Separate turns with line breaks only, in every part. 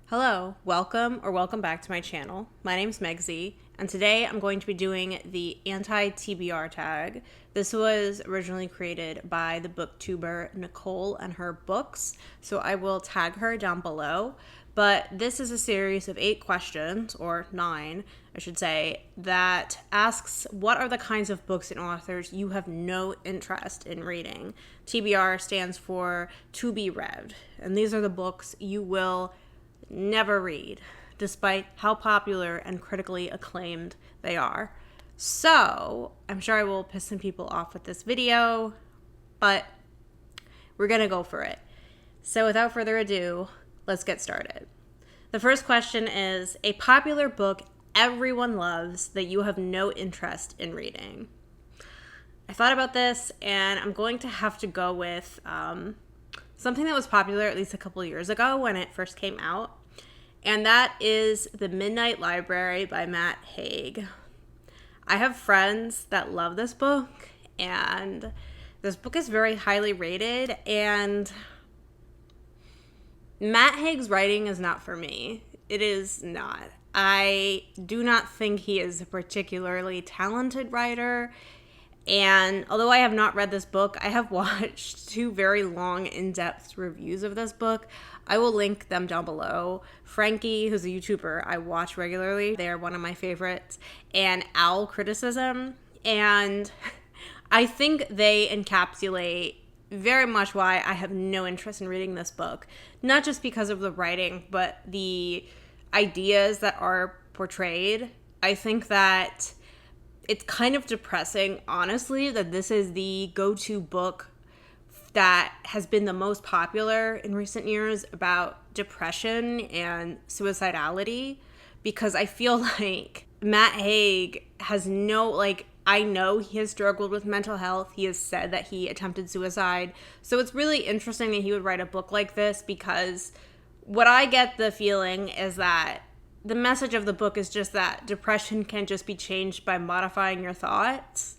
Hello, welcome back to my channel. My name's Megzy, and today I'm going to be doing the anti-TBR tag. This was originally created by the booktuber Nicole and her books, so I will tag her down below. But this is a series of 8 questions, or 9, I should say, that asks what are the kinds of books and authors you have no interest in reading. TBR stands for to be read, and these are the books you will never read, despite how popular and critically acclaimed they are. So, I'm sure I will piss some people off with this video, but we're gonna go for it. So without further ado, let's get started. The first question is a popular book everyone loves that you have no interest in reading. I thought about this, and I'm going to have to go with something that was popular at least a couple years ago when it first came out, and that is The Midnight Library by Matt Haig. I have friends that love this book, and this book is very highly rated, and Matt Haig's writing is not for me. It is not. I do not think he is a particularly talented writer. And although I have not read this book, I have watched 2 very long, in-depth reviews of this book. I will link them down below. Frankie, who's a YouTuber I watch regularly, they are one of my favorites, and Owl Criticism. And I think they encapsulate very much why I have no interest in reading this book. Not just because of the writing, but the ideas that are portrayed. I think that it's kind of depressing, honestly, that this is the go-to book that has been the most popular in recent years about depression and suicidality, because I feel like Matt Haig has I know he has struggled with mental health. He has said that he attempted suicide. So it's really interesting that he would write a book like this, because what I get the feeling is that the message of the book is just that depression can just be changed by modifying your thoughts.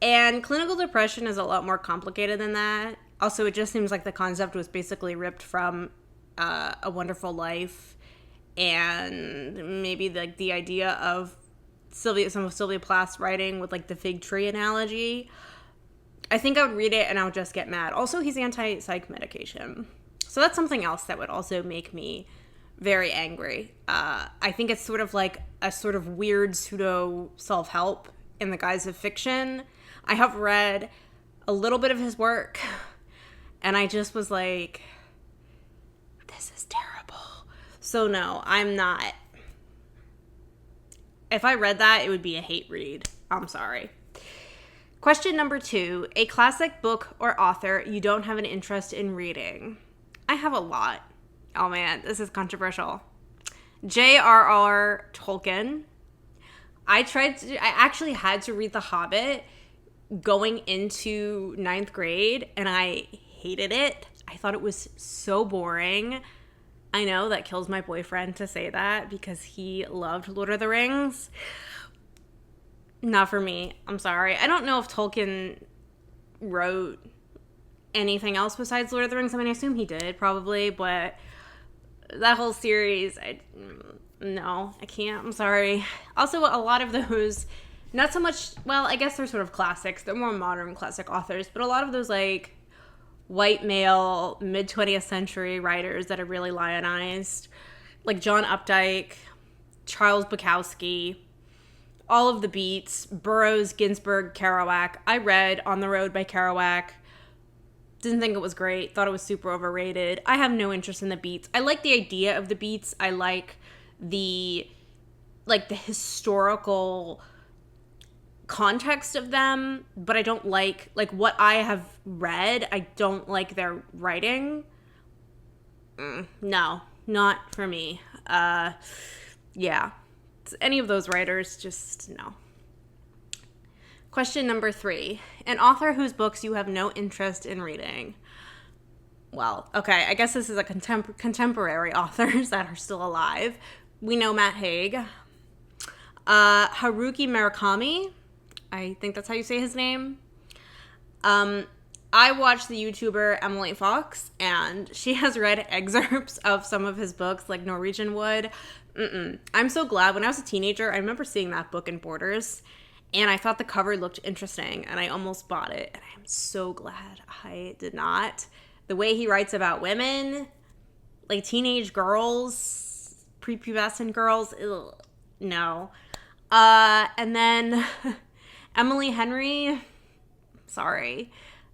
And clinical depression is a lot more complicated than that. Also, it just seems like the concept was basically ripped from A Wonderful Life, and maybe the idea of some of Sylvia Plath's writing with the fig tree analogy. I think I would read it and I would just get mad. Also, he's anti-psych medication. So that's something else that would also make me very angry. I think it's sort of like a sort of weird pseudo self-help in the guise of fiction. I have read a little bit of his work, and I just was like, this is terrible. So no, I'm not. If I read that, it would be a hate read. I'm sorry. Question number 2, a classic book or author you don't have an interest in reading. I have a lot. Oh man, this is controversial. J.R.R. Tolkien. I actually had to read The Hobbit going into 9th grade, and I hated it. I thought it was so boring. I know that kills my boyfriend to say that because he loved Lord of the Rings. Not for me. I'm sorry. I don't know if Tolkien wrote anything else besides Lord of the Rings. I mean, I assume he did, probably, but that whole series, no, I can't. I'm sorry. Also, a lot of those, not so much, well, I guess they're sort of classics. They're more modern classic authors, but a lot of those, white male, mid-20th century writers that are really lionized, like John Updike, Charles Bukowski, all of the beats, Burroughs, Ginsberg, Kerouac. I read On the Road by Kerouac. Didn't think it was great. Thought it was super overrated. I have no interest in the beats. I like the idea of the beats. I like the historical context of them, but I don't like what I have read. I don't like their writing. No, not for me. Yeah. Any of those writers, just no. Question number 3. An author whose books you have no interest in reading. Well, okay, I guess this is a contemporary authors that are still alive. We know Matt Haig. Haruki Murakami. I think that's how you say his name. I watch the YouTuber Emily Fox, and she has read excerpts of some of his books, like Norwegian Wood. I'm so glad. When I was a teenager, I remember seeing that book in Borders, and I thought the cover looked interesting, and I almost bought it, and I'm so glad I did not. The way he writes about women, like teenage girls, prepubescent girls, ugh, no. And then Emily Henry, sorry.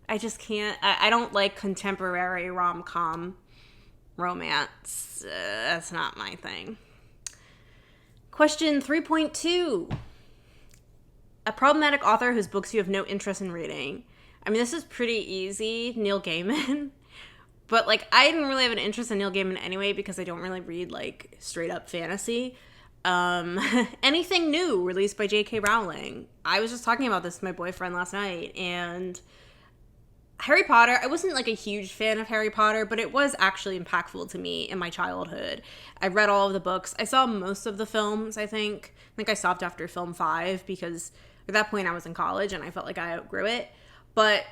I just can't. I don't like contemporary rom-com romance. That's not my thing. Question 3.2. A problematic author whose books you have no interest in reading. I mean, this is pretty easy. Neil Gaiman. But, like, I didn't really have an interest in Neil Gaiman anyway because I don't really read, like, straight-up fantasy. Anything new released by J.K. Rowling. I was just talking about this with my boyfriend last night, and Harry Potter, I wasn't like a huge fan of Harry Potter, but it was actually impactful to me in my childhood. I read all of the books. I saw most of the films, I think. I think I stopped after film 5 because at that point I was in college and I felt like I outgrew it. But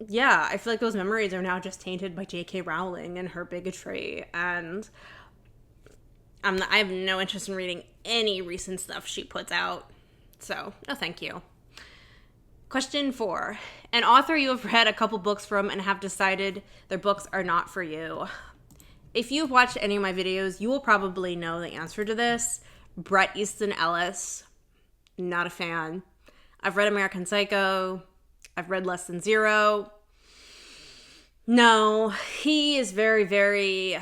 yeah, I feel like those memories are now just tainted by J.K. Rowling and her bigotry, and I have no interest in reading any recent stuff she puts out. So, no thank you. Question 4. An author you have read a couple books from and have decided their books are not for you. If you've watched any of my videos, you will probably know the answer to this. Bret Easton Ellis. Not a fan. I've read American Psycho. I've read Less Than Zero. No, he is very, very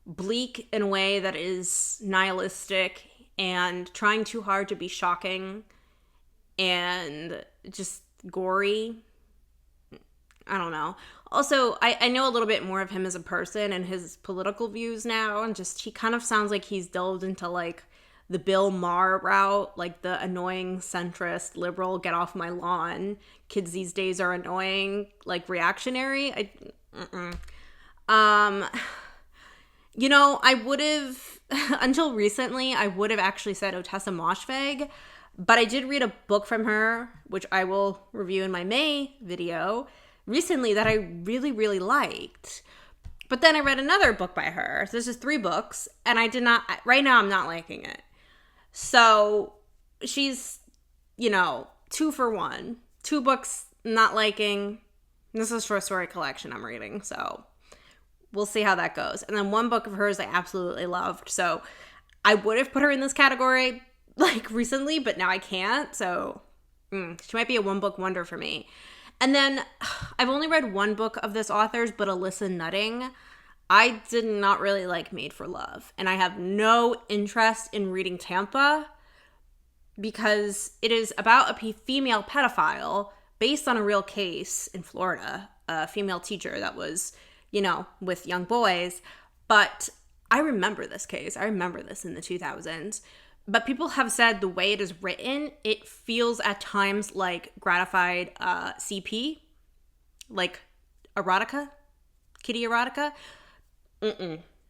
bleak in a way that is nihilistic and trying too hard to be shocking and just gory. I don't know. Also, I know a little bit more of him as a person and his political views now, and just he kind of sounds like he's delved into like the Bill Maher route, like the annoying centrist liberal, get off my lawn, kids these days are annoying, like reactionary. You know, I would have, until recently, I would have actually said Otessa Moshfegh, but I did read a book from her, which I will review in my May video, recently that I really, really liked. But then I read another book by her. So this is 3 books, and I did not, right now I'm not liking it. So she's, 2 for 1. 2 books not liking. This is short story collection I'm reading, so we'll see how that goes. And then 1 book of hers I absolutely loved. So I would have put her in this category like recently, but now I can't. So she might be a 1 book wonder for me. And then I've only read 1 book of this author's, but Alyssa Nutting. I did not really like Made for Love. And I have no interest in reading Tampa because it is about a female pedophile based on a real case in Florida, a female teacher that was, with young boys. But I remember this case. I remember this in the 2000s. But people have said the way it is written, it feels at times like gratified CP, like erotica, kitty erotica.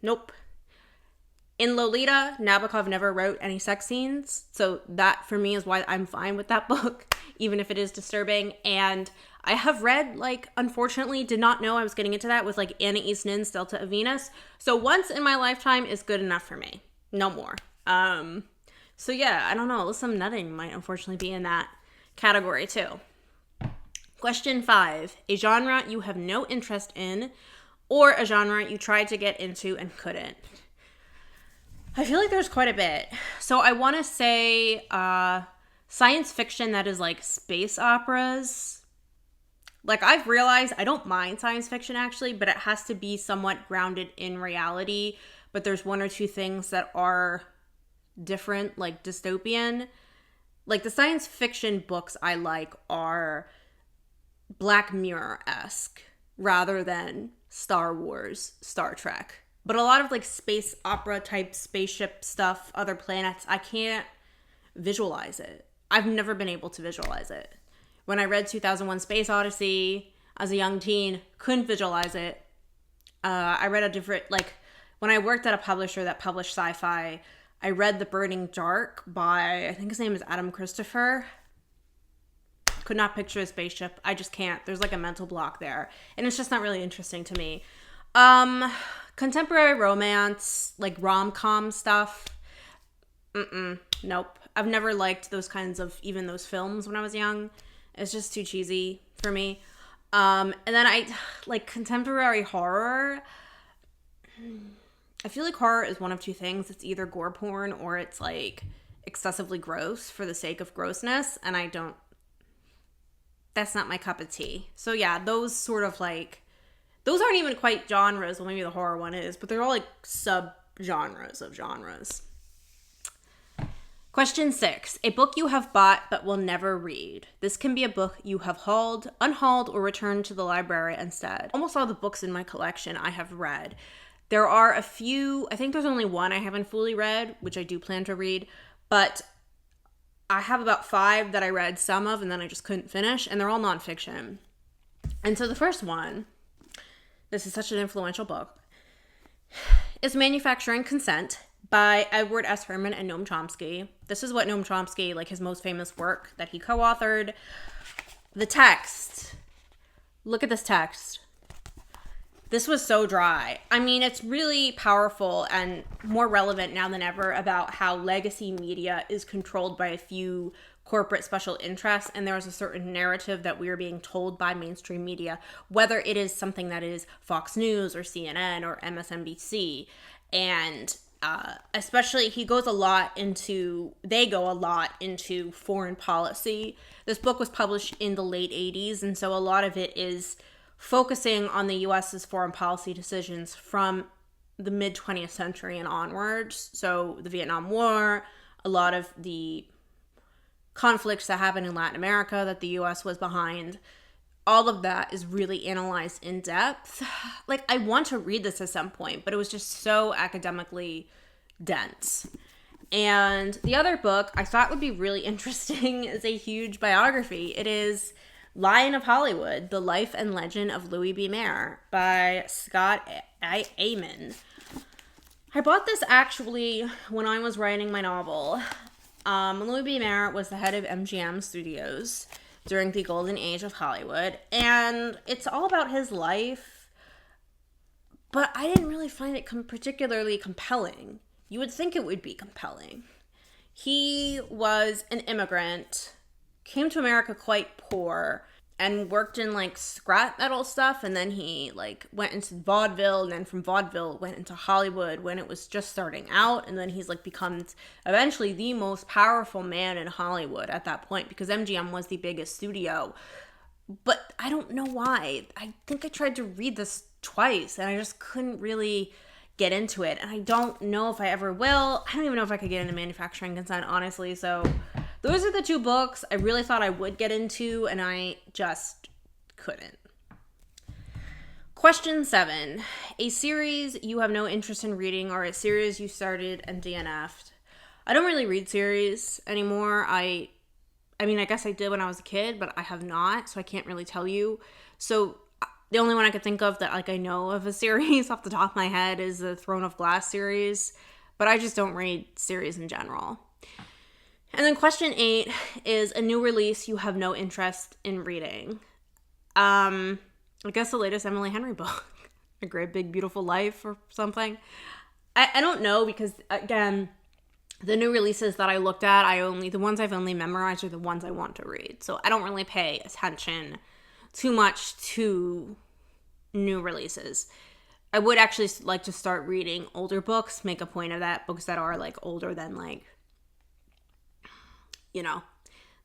Nope. In Lolita, Nabokov never wrote any sex scenes, so that for me is why I'm fine with that book, even if it is disturbing. And I have read, unfortunately, did not know I was getting into that with Anna East Nin's Delta of Venus. So once in my lifetime is good enough for me. No more. So yeah, I don't know. Alyssa Nutting might unfortunately be in that category too. Question 5. A genre you have no interest in, or a genre you tried to get into and couldn't. I feel like there's quite a bit. So I want to say science fiction that is space operas. I've realized I don't mind science fiction actually, but it has to be somewhat grounded in reality. But there's 1 or 2 things that are different, like dystopian. The science fiction books I like are Black Mirror-esque rather than Star Wars, Star Trek. But a lot of space opera type spaceship stuff, other planets, I can't visualize it. I've never been able to visualize it. When I read 2001 Space Odyssey as a young teen, couldn't visualize it. I read a different, when I worked at a publisher that published sci-fi, I read The Burning Dark by, I think his name is Adam Christopher. could not picture a spaceship. I just can't. There's like a mental block there. And it's just not really interesting to me. Contemporary romance, like rom-com stuff. Nope. I've never liked those kinds of, even those films when I was young. It's just too cheesy for me. And then I like contemporary horror. I feel like horror is one of two things. It's either gore porn or it's like excessively gross for the sake of grossness. And that's not my cup of tea. So yeah, those sort of like, those aren't even quite genres. Well, maybe the horror one is, but they're all like sub-genres of genres. Question 6. A book you have bought but will never read. This can be a book you have hauled, unhauled, or returned to the library instead. Almost all the books in my collection I have read. There are a few, I think there's only one I haven't fully read, which I do plan to read, but I have about 5 that I read some of and then I just couldn't finish, and they're all nonfiction. And so the first one, this is such an influential book, is Manufacturing Consent by Edward S. Herman and Noam Chomsky. This is what Noam Chomsky, like his most famous work that he co-authored. The text. Look at this text. This was so dry. I mean, it's really powerful and more relevant now than ever about how legacy media is controlled by a few corporate special interests, and there is a certain narrative that we are being told by mainstream media, whether it is something that is Fox News or CNN or MSNBC. And especially they go a lot into foreign policy. This book was published in the late 80s, and so a lot of it is focusing on the U.S.'s foreign policy decisions from the mid 20th century and onwards. So the Vietnam War, a lot of the conflicts that happened in Latin America that the U.S. was behind, all of that is really analyzed in depth. Like, I want to read this at some point, but it was just so academically dense. And the other book I thought would be really interesting is a huge biography. It is Lion of Hollywood, The Life and Legend of Louis B. Mayer by Scott Amon. I bought this actually when I was writing my novel. Louis B. Mayer was the head of MGM Studios during the golden age of Hollywood, and it's all about his life, but I didn't really find it particularly compelling. You would think it would be compelling. He was an immigrant, came to America quite poor, and worked in like scrap metal stuff, and then he like went into vaudeville, and then from vaudeville went into Hollywood when it was just starting out, and then he's like becomes eventually the most powerful man in Hollywood at that point because MGM was the biggest studio. But I don't know why. I think I tried to read this twice and I just couldn't really get into it, and I don't know if I ever will. I don't even know if I could get into Manufacturing Consent, honestly. So those are the 2 books I really thought I would get into, and I just couldn't. Question 7. A series you have no interest in reading, or a series you started and DNF'd. I don't really read series anymore. I mean, I guess I did when I was a kid, but I have not, so I can't really tell you. So the only one I could think of that like I know of a series off the top of my head is the Throne of Glass series, but I just don't read series in general. And then question 8 is a new release you have no interest in reading. I guess the latest Emily Henry book, A Great Big Beautiful Life or something. I don't know because, again, the new releases that I looked at, the ones I've only memorized are the ones I want to read. So I don't really pay attention too much to new releases. I would actually like to start reading older books, make a point of that, books that are like older than like, you know,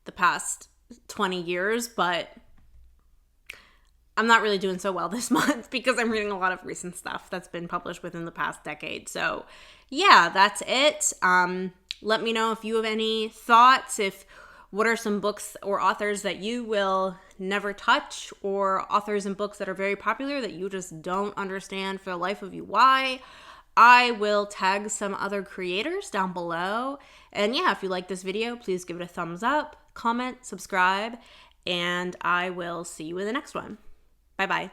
the past 20 years, but I'm not really doing so well this month because I'm reading a lot of recent stuff that's been published within the past decade. So yeah, that's it. Let me know if you have any thoughts, what are some books or authors that you will never touch, or authors and books that are very popular that you just don't understand for the life of you why. I will tag some other creators down below. And yeah, if you like this video, please give it a thumbs up, comment, subscribe, and I will see you in the next one. Bye-bye.